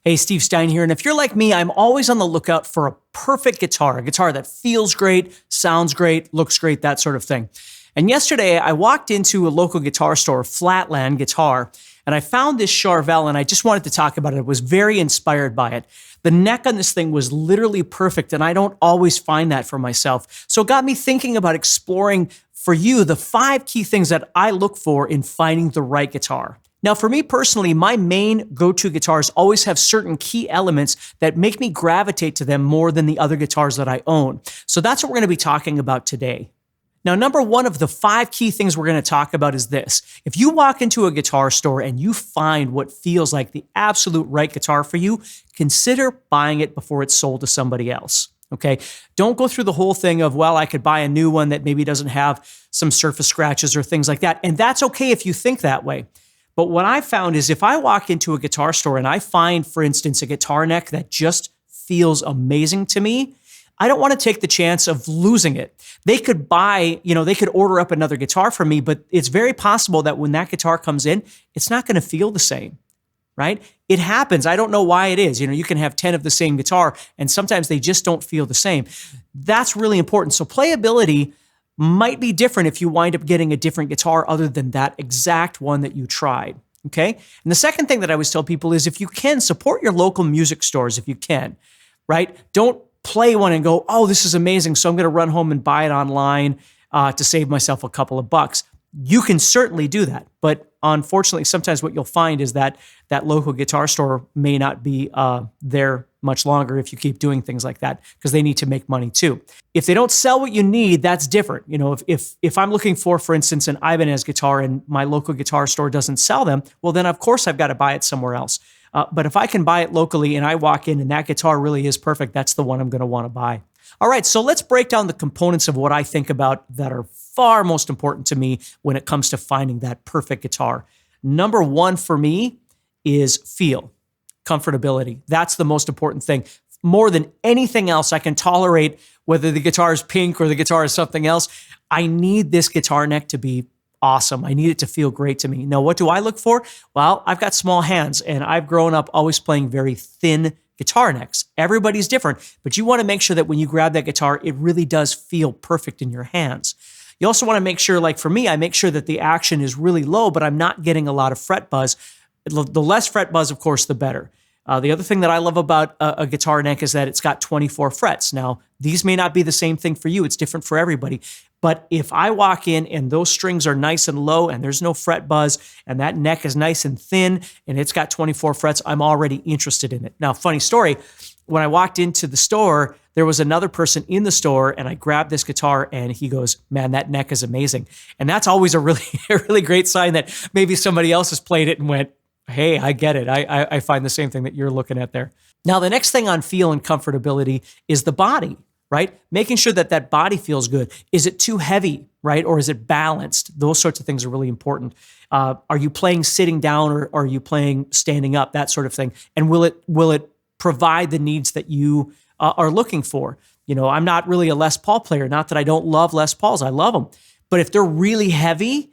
Hey, Steve Stine here. And if you're like me, I'm always on the lookout for a perfect guitar, a guitar that feels great, sounds great, looks great, that sort of thing. And yesterday I walked into a local guitar store, Flatland Guitar, and I found this Charvel and I just wanted to talk about it. I was very inspired by it. The neck on this thing was literally perfect, and I don't always find that for myself. So it got me thinking about exploring for you the 5 key things that I look for in finding the right guitar. Now, for me personally, my main go-to guitars always have certain key elements that make me gravitate to them more than the other guitars that I own. So that's what we're going to be talking about today. Now, number 1 of the 5 key things we're going to talk about is this. If you walk into a guitar store and you find what feels like the absolute right guitar for you, consider buying it before it's sold to somebody else. Okay, don't go through the whole thing of, well, I could buy a new one that maybe doesn't have some surface scratches or things like that. And that's okay if you think that way. But what I found is if I walk into a guitar store and I find, for instance, a guitar neck that just feels amazing to me, I don't want to take the chance of losing it. They could they could order up another guitar from me, but it's very possible that when that guitar comes in, it's not going to feel the same, right? It happens. I don't know why it is. You can have 10 of the same guitar and sometimes they just don't feel the same. That's really important. So playability might be different if you wind up getting a different guitar other than that exact one that you tried, okay? And the second thing that I always tell people is if you can, support your local music stores if you can, right? Don't play one and go, oh, this is amazing, so I'm going to run home and buy it online to save myself a couple of bucks. You can certainly do that, but unfortunately, sometimes what you'll find is that that local guitar store may not be there much longer if you keep doing things like that because they need to make money too. If they don't sell what you need, that's different. If I'm looking for instance, an Ibanez guitar and my local guitar store doesn't sell them, well, then of course I've got to buy it somewhere else. But if I can buy it locally and I walk in and that guitar really is perfect, that's the one I'm going to want to buy. All right, so let's break down the components of what I think about that are far most important to me when it comes to finding that perfect guitar. Number 1 for me is feel, comfortability. That's the most important thing. More than anything else, I can tolerate whether the guitar is pink or the guitar is something else. I need this guitar neck to be awesome. I need it to feel great to me. Now, what do I look for? Well, I've got small hands and I've grown up always playing very thin guitar necks. Everybody's different, but you want to make sure that when you grab that guitar, it really does feel perfect in your hands. You also want to make sure, like for me, I make sure that the action is really low, but I'm not getting a lot of fret buzz. The less fret buzz, of course, the better. The other thing that I love about a guitar neck is that it's got 24 frets. Now, these may not be the same thing for you. It's different for everybody. But if I walk in and those strings are nice and low and there's no fret buzz and that neck is nice and thin and it's got 24 frets, I'm already interested in it. Now, funny story, when I walked into the store, there was another person in the store and I grabbed this guitar and he goes, man, that neck is amazing. And that's always a really great sign that maybe somebody else has played it and went, hey, I get it. I find the same thing that you're looking at there. Now, the next thing on feel and comfortability is the body, right? Making sure that that body feels good. Is it too heavy, right? Or is it balanced? Those sorts of things are really important. Are you playing sitting down or are you playing standing up? That sort of thing. And will it provide the needs that you are looking for? I'm not really a Les Paul player. Not that I don't love Les Pauls. I love them. But if they're really heavy,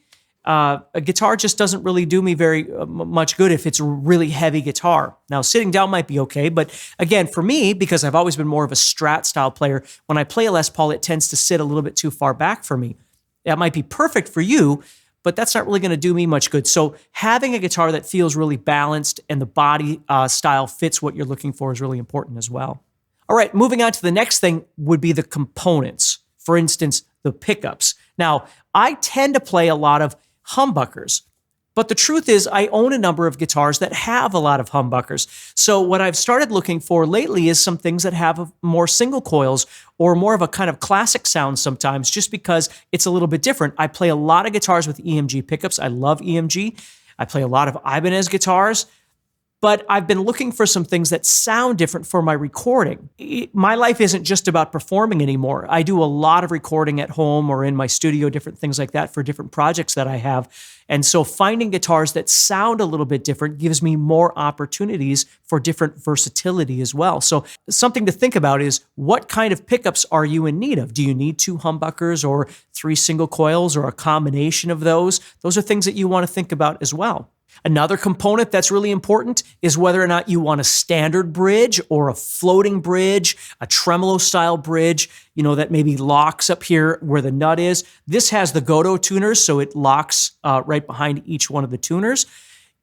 a guitar just doesn't really do me very much good if it's a really heavy guitar. Now, sitting down might be okay, but again, for me, because I've always been more of a Strat style player, when I play a Les Paul, it tends to sit a little bit too far back for me. That might be perfect for you, but that's not really going to do me much good. So having a guitar that feels really balanced and the body style fits what you're looking for is really important as well. All right, moving on to the next thing would be the components. For instance, the pickups. Now, I tend to play a lot of humbuckers. But the truth is I own a number of guitars that have a lot of humbuckers. So what I've started looking for lately is some things that have more single coils or more of a kind of classic sound sometimes just because it's a little bit different. I play a lot of guitars with EMG pickups. I love EMG. I play a lot of Ibanez guitars. But I've been looking for some things that sound different for my recording. My life isn't just about performing anymore. I do a lot of recording at home or in my studio, different things like that for different projects that I have. And so finding guitars that sound a little bit different gives me more opportunities for different versatility as well. So something to think about is what kind of pickups are you in need of? Do you need 2 humbuckers or 3 single coils or a combination of those? Those are things that you want to think about as well. Another component that's really important is whether or not you want a standard bridge or a floating bridge, a tremolo style bridge, that maybe locks up here where the nut is. This has the Goto tuners, so it locks right behind each one of the tuners.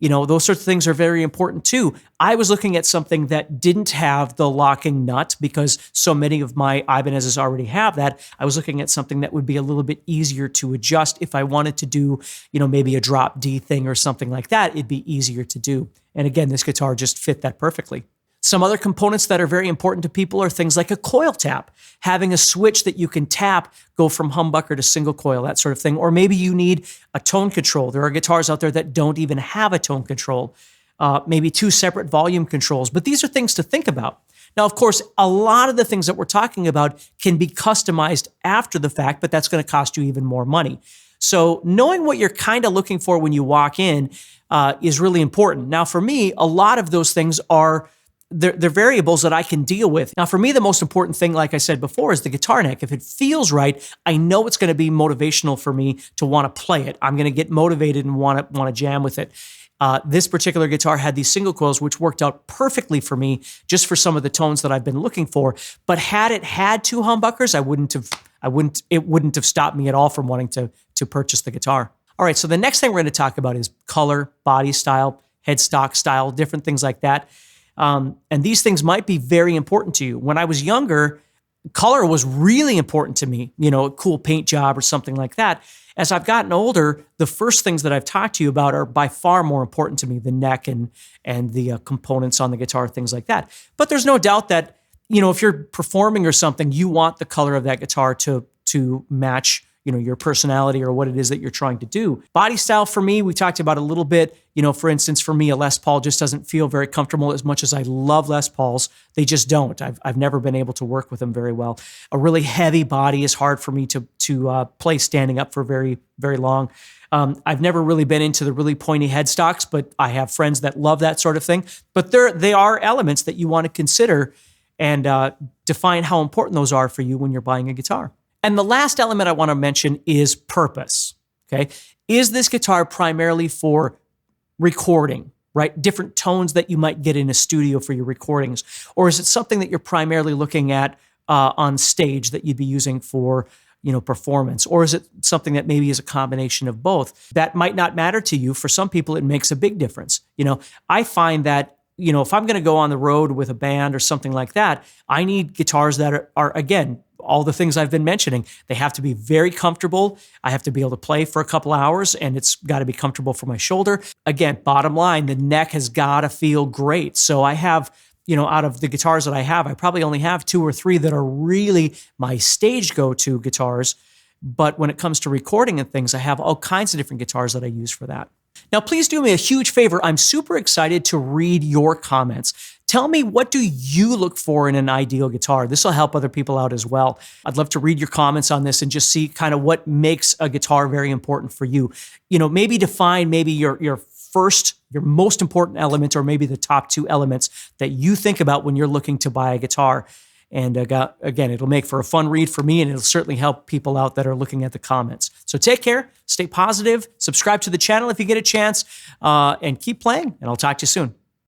Those sorts of things are very important too. I was looking at something that didn't have the locking nut because so many of my Ibanez's already have that. I was looking at something that would be a little bit easier to adjust if I wanted to do, maybe a drop D thing or something like that. It'd be easier to do. And again, this guitar just fit that perfectly. Some other components that are very important to people are things like a coil tap, having a switch that you can tap, go from humbucker to single coil, that sort of thing. Or maybe you need a tone control. There are guitars out there that don't even have a tone control, maybe 2 separate volume controls. But these are things to think about. Now, of course, a lot of the things that we're talking about can be customized after the fact, but that's going to cost you even more money. So knowing what you're kind of looking for when you walk in is really important. Now, for me, a lot of those things are they're variables that I can deal with. Now, for me, the most important thing, like I said before, is the guitar neck. If it feels right, I know it's going to be motivational for me to want to play it. I'm going to get motivated and want to jam with it. This particular guitar had these single coils, which worked out perfectly for me, just for some of the tones that I've been looking for. But had it had 2 humbuckers, it wouldn't have stopped me at all from wanting to purchase the guitar. All right, so the next thing we're going to talk about is color, body style, headstock style, different things like that. And these things might be very important to you. When I was younger, color was really important to me, a cool paint job or something like that. As I've gotten older, the first things that I've talked to you about are by far more important to me, the neck and the components on the guitar, things like that. But there's no doubt that, if you're performing or something, you want the color of that guitar to match your personality or what it is that you're trying to do. Body style for me, we talked about a little bit. For instance, for me, a Les Paul just doesn't feel very comfortable as much as I love Les Pauls. They just don't. I've never been able to work with them very well. A really heavy body is hard for me to play standing up for very, very long. I've never really been into the really pointy headstocks, but I have friends that love that sort of thing. But they are elements that you want to consider and define how important those are for you when you're buying a guitar. And the last element I want to mention is purpose, okay? Is this guitar primarily for recording, right? Different tones that you might get in a studio for your recordings? Or is it something that you're primarily looking at on stage that you'd be using for, performance? Or is it something that maybe is a combination of both? That might not matter to you. For some people, it makes a big difference. I find that if I'm going to go on the road with a band or something like that, I need guitars that are again, all the things I've been mentioning. They have to be very comfortable. I have to be able to play for a couple hours, and it's got to be comfortable for my shoulder. Again, bottom line, the neck has got to feel great. So I have, out of the guitars that I have, I probably only have 2 or 3 that are really my stage go-to guitars. But when it comes to recording and things, I have all kinds of different guitars that I use for that. Now, please do me a huge favor. I'm super excited to read your comments. Tell me, what do you look for in an ideal guitar? This will help other people out as well. I'd love to read your comments on this and just see kind of what makes a guitar very important for you. Maybe define your most important element, or maybe the top 2 elements that you think about when you're looking to buy a guitar. And again, it'll make for a fun read for me, and it'll certainly help people out that are looking at the comments. So take care, stay positive, subscribe to the channel if you get a chance, and keep playing, and I'll talk to you soon.